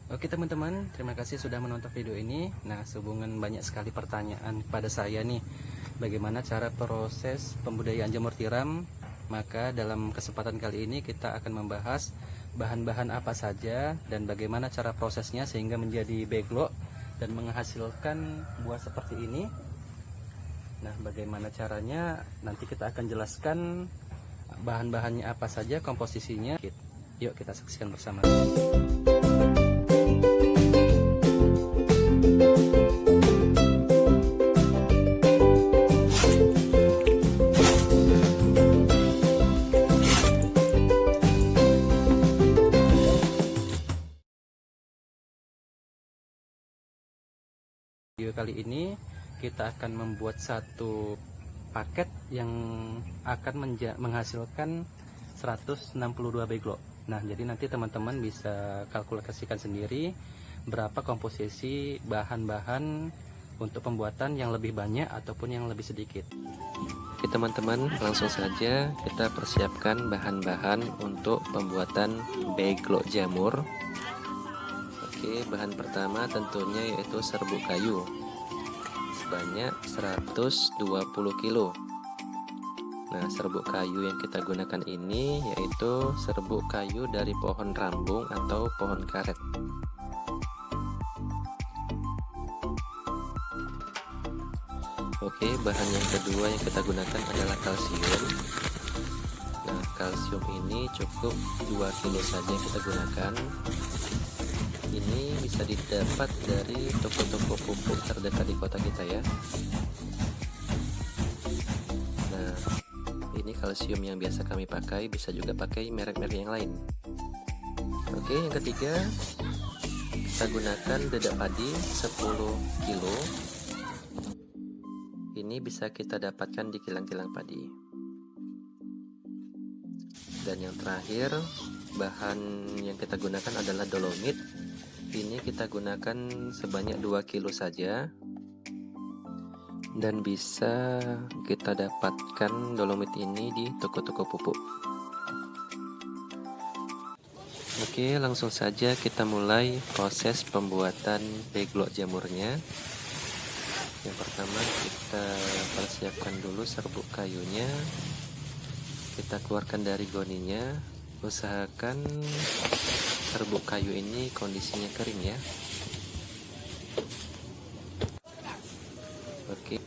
Oke teman-teman, terima kasih sudah menonton video ini. Nah, sehubungan banyak sekali pertanyaan pada saya nih, bagaimana cara proses pembudidayaan jamur tiram. Maka dalam kesempatan kali ini kita akan membahas bahan-bahan apa saja dan bagaimana cara prosesnya sehingga menjadi backlog dan menghasilkan buah seperti ini. Nah, bagaimana caranya nanti kita akan jelaskan bahan-bahannya apa saja, komposisinya. Yuk kita saksikan bersama. Video kali ini kita akan membuat satu paket yang akan menghasilkan 162 backlog. Nah, jadi nanti teman-teman bisa kalkulasikan sendiri berapa komposisi bahan-bahan untuk pembuatan yang lebih banyak ataupun yang lebih sedikit. Oke teman-teman, langsung saja kita persiapkan bahan-bahan untuk pembuatan backlog jamur. Oke, bahan pertama tentunya yaitu serbuk kayu sebanyak 120 kilo. Nah, serbuk kayu yang kita gunakan ini yaitu serbuk kayu dari pohon rambung atau pohon karet. Oke, bahan yang kedua yang kita gunakan adalah kalsium. Nah, kalsium ini cukup 2 kilo saja yang kita gunakan. Ini bisa didapat dari toko-toko pupuk terdekat di kota kita ya. Nah, ini kalsium yang biasa kami pakai, bisa juga pakai merek-merek yang lain. Oke, yang ketiga kita gunakan dedak padi 10 kilo. Ini bisa kita dapatkan di kilang-kilang padi. Dan yang terakhir, bahan yang kita gunakan adalah dolomit. Ini kita gunakan sebanyak 2 kilo saja, dan bisa kita dapatkan dolomit ini di toko-toko pupuk. Oke, langsung saja kita mulai proses pembuatan backlog jamurnya. Yang pertama kita persiapkan dulu serbuk kayunya, kita keluarkan dari goninya. Usahakan serbuk kayu ini kondisinya kering ya. Oke,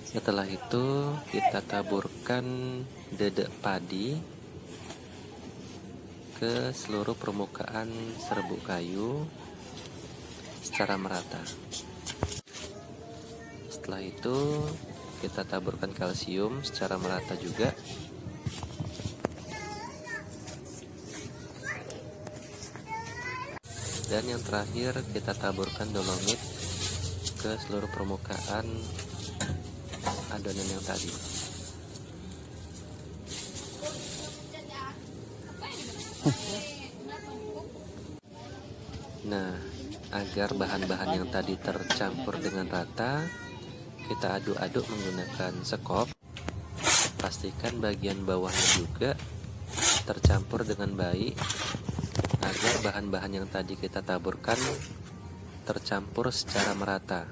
setelah itu kita taburkan dedek padi ke seluruh permukaan serbuk kayu secara merata. Setelah itu kita taburkan kalsium secara merata juga. Dan yang terakhir kita taburkan dolomit ke seluruh permukaan adonan yang tadi. Nah, agar bahan-bahan yang tadi tercampur dengan rata, kita aduk-aduk menggunakan sekop. Pastikan bagian bawahnya juga tercampur dengan baik, agar bahan-bahan yang tadi kita taburkan tercampur secara merata.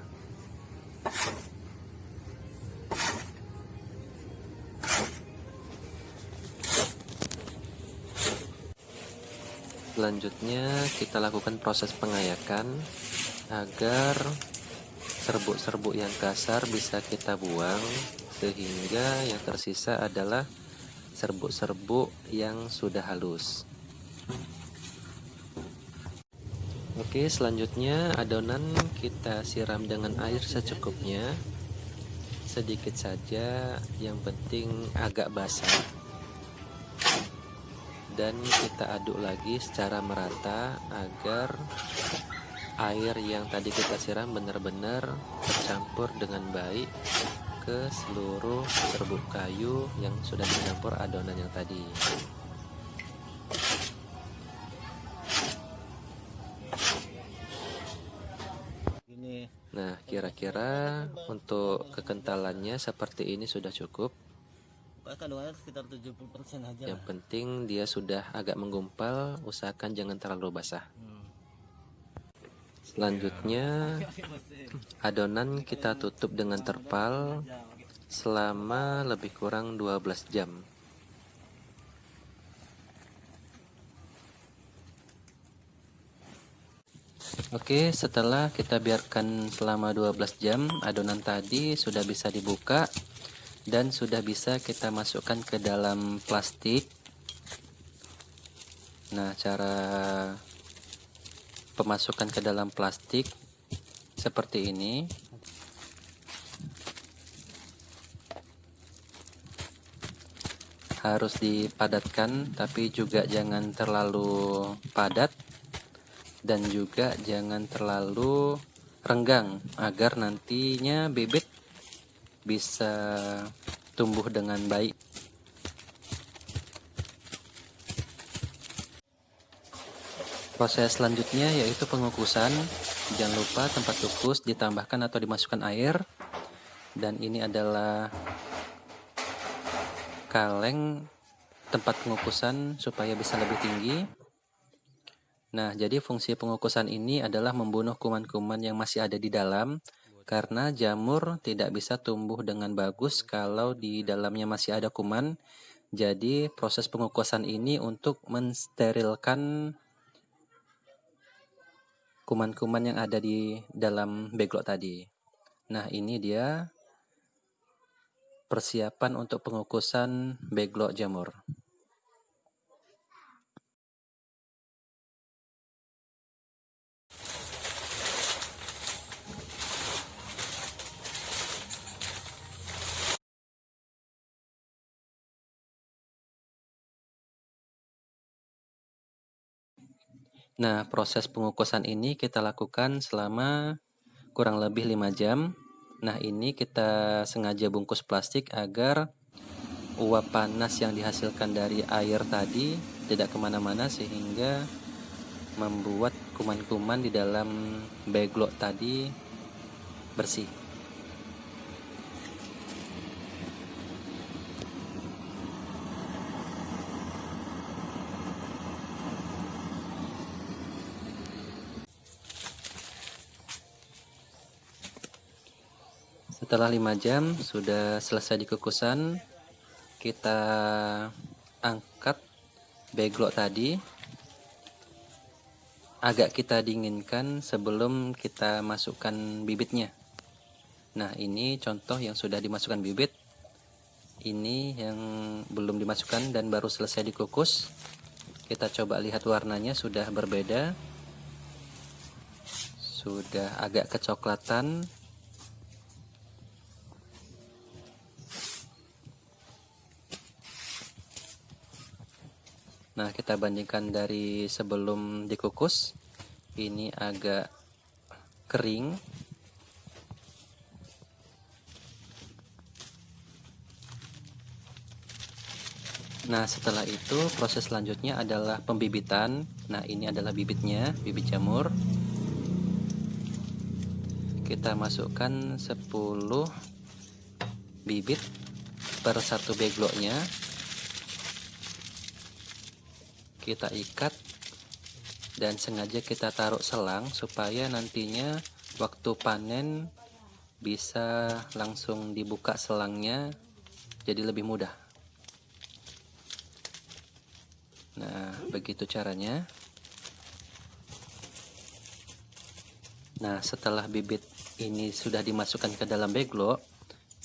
Selanjutnya kita lakukan proses pengayakan agar serbuk-serbuk yang kasar bisa kita buang, sehingga yang tersisa adalah serbuk-serbuk yang sudah halus. Oke, selanjutnya adonan kita siram dengan air secukupnya, sedikit saja, yang penting agak basah. Dan kita aduk lagi secara merata agar air yang tadi kita siram benar-benar tercampur dengan baik ke seluruh serbuk kayu yang sudah dicampur adonan yang tadi. Nah, kira-kira untuk kekentalannya seperti ini sudah cukup. Kandungannya sekitar 70% aja. Yang penting dia sudah agak menggumpal, usahakan jangan terlalu basah. Selanjutnya adonan kita tutup dengan terpal selama lebih kurang 12 jam. Oke, setelah kita biarkan selama 12 jam, adonan tadi sudah bisa dibuka dan sudah bisa kita masukkan ke dalam plastik. Nah, cara pemasukan ke dalam plastik seperti ini. Harus dipadatkan, tapi juga jangan terlalu padat dan juga jangan terlalu renggang agar nantinya bibit bisa tumbuh dengan baik. Proses selanjutnya yaitu pengukusan. Jangan lupa tempat kukus ditambahkan atau dimasukkan air. Dan ini adalah kaleng tempat pengukusan supaya bisa lebih tinggi. Nah, jadi fungsi pengukusan ini adalah membunuh kuman-kuman yang masih ada di dalam, karena jamur tidak bisa tumbuh dengan bagus kalau di dalamnya masih ada kuman. Jadi proses pengukusan ini untuk mensterilkan kuman-kuman yang ada di dalam beglok tadi. Nah, ini dia persiapan untuk pengukusan beglok jamur. Nah, proses pengukusan ini kita lakukan selama kurang lebih 5 jam. Nah, ini kita sengaja bungkus plastik agar uap panas yang dihasilkan dari air tadi tidak kemana-mana, sehingga membuat kuman-kuman di dalam beglok tadi bersih. Setelah 5 jam sudah selesai dikukusan, kita angkat beglok tadi. Agak kita dinginkan sebelum kita masukkan bibitnya. Nah, ini contoh yang sudah dimasukkan bibit. Ini yang belum dimasukkan dan baru selesai dikukus. Kita coba lihat warnanya sudah berbeda. Sudah agak kecoklatan. Nah, kita bandingkan dari sebelum dikukus, ini agak kering. Nah, setelah itu proses selanjutnya adalah pembibitan. Nah, ini adalah bibitnya, bibit jamur. Kita masukkan 10 bibit per satu begloknya. Kita ikat dan sengaja kita taruh selang supaya nantinya waktu panen bisa langsung dibuka selangnya, jadi lebih mudah. Nah, begitu caranya. Nah, setelah bibit ini sudah dimasukkan ke dalam beglok,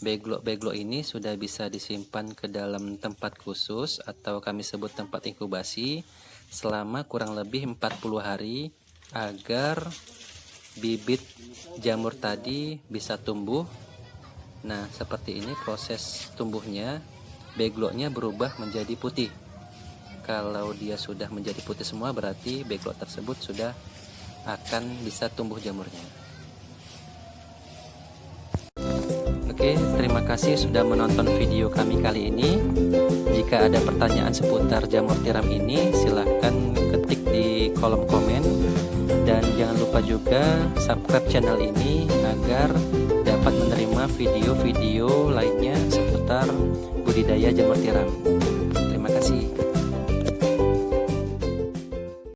beglok ini sudah bisa disimpan ke dalam tempat khusus atau kami sebut tempat inkubasi selama kurang lebih 40 hari agar bibit jamur tadi bisa tumbuh. Nah, seperti ini proses tumbuhnya. Begloknya berubah menjadi putih. Kalau dia sudah menjadi putih semua, berarti beglok tersebut sudah akan bisa tumbuh jamurnya. Oke, terima kasih sudah menonton video kami kali ini. Jika ada pertanyaan seputar jamur tiram ini, silahkan ketik di kolom komen. Dan jangan lupa juga subscribe channel ini agar dapat menerima video-video lainnya seputar budidaya jamur tiram.